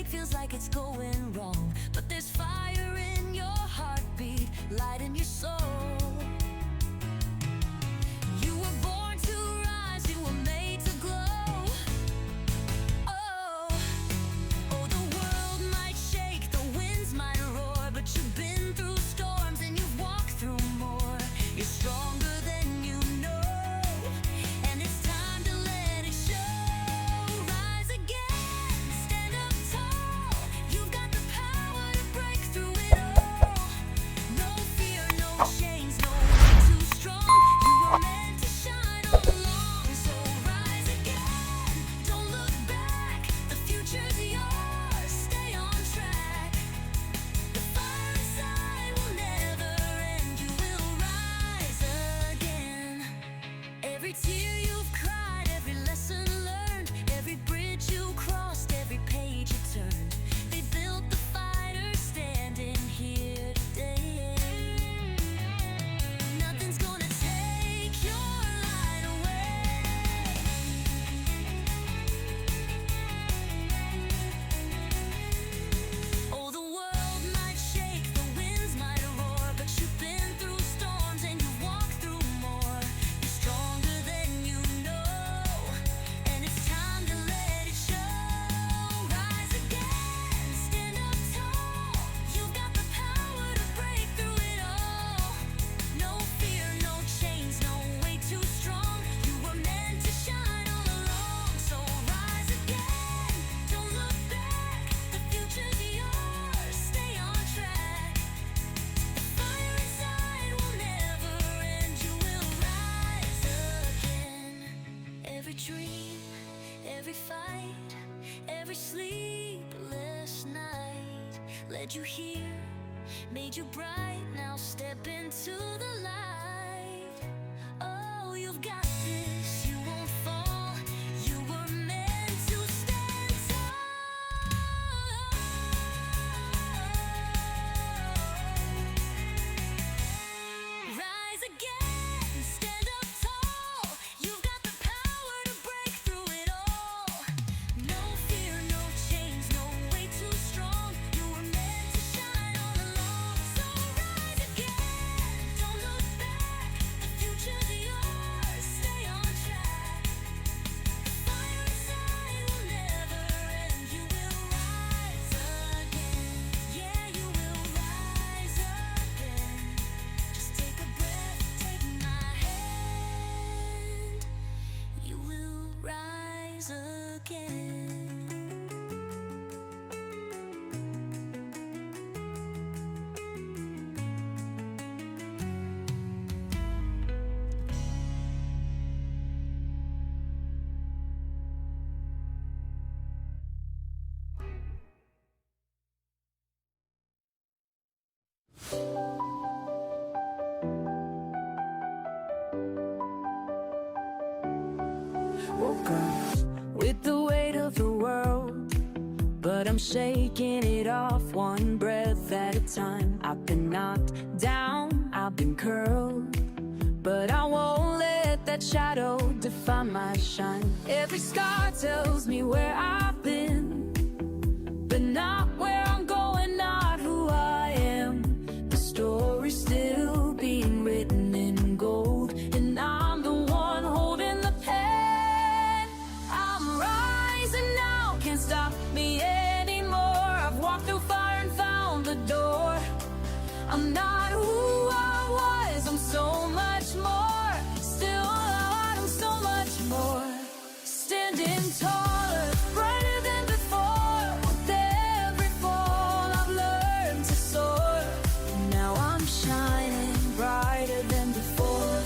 feels like it's going wrong, but there's fire in your heartbeat, light in your soul. You were born to rise, you were made to glow. Oh, oh, the world might shake, the winds might roar, but you've been through storms and you've walked through more. You're stronger than you know, and it's time to let it show. Rise again, stand up tall. You've got the power to break through it all. No fear, no chains, no way too strong. You were meant to shine all along. So rise again, don't look back. The future's yours, stay on track. The fire inside will never end. You will rise again. Every tear you've cried, every lesson learned, every bridge you crossed, every page you turned, they built the fighters standing here today. Nothing's gonna take your light away. Oh, the world might shake, the winds might roar, but you've been through storms and you've walked through more. You're stronger than you know, and it's time to let it show. Rise again, stand up tall. You've got the power to break through it all. No fear, no chains, no way too strong. You were meant to shine all along. So rise again, don't look back. The future's yours, stay on track. The fire inside will never end. You will rise again. Every dream, every fight, every sleepless night led you here, made you bright. Now step into the light. Oh, you've got this, you won't fall. You were meant to stand tall. Rise again, stand up tall. You've got the power to break through it all. No fear, no chains, no way too strong. You were meant to shine all along. So rise again, don't look back. The future's yours, stay on track. The fire inside will never end. You will rise again. Yeah, you will rise again. Just take a breath, take my hand. You will rise again. Woke up with the weight of the world, but I'm shaking it off one breath at a time. I've been knocked down, I've been curled, but I won't let that shadow define my shine. Every scar tells me where I've been, but not where I'm going, not who I am. The story's still being written in gold, and I'm the one holding the pen. I'm rising now, can't stop me anymore. I've walked through fire and found the door. I'm not who I was, I'm so much more. Still I'm so much more. Standing taller, brighter than before. With every fall I've learned to soar. Now I'm shining brighter than before.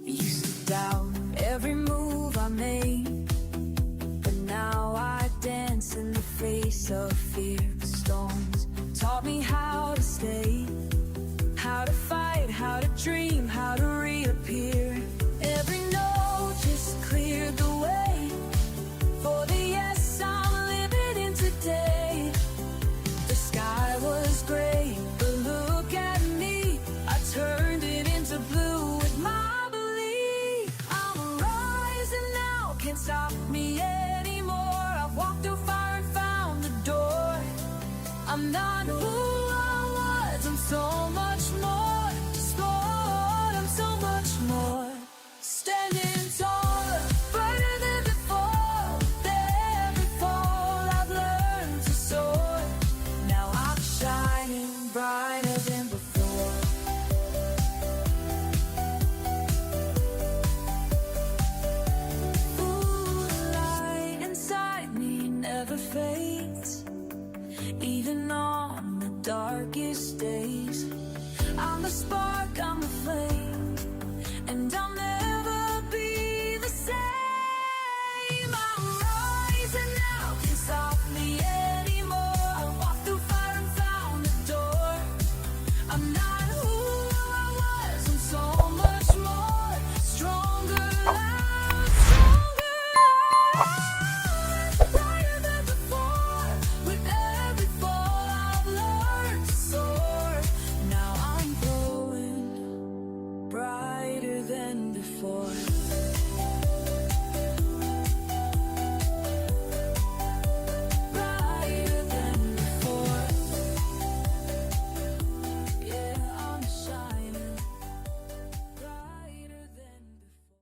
Used to doubt every move I made, but now I dance in the face of fear. The storms taught me how to stay, how to fight, how to dream, how to reappear. Every note just cleared the way for the yes I'm living in today. The sky was gray, but look at me, I turned it into blue with my belief. I'm a can't stop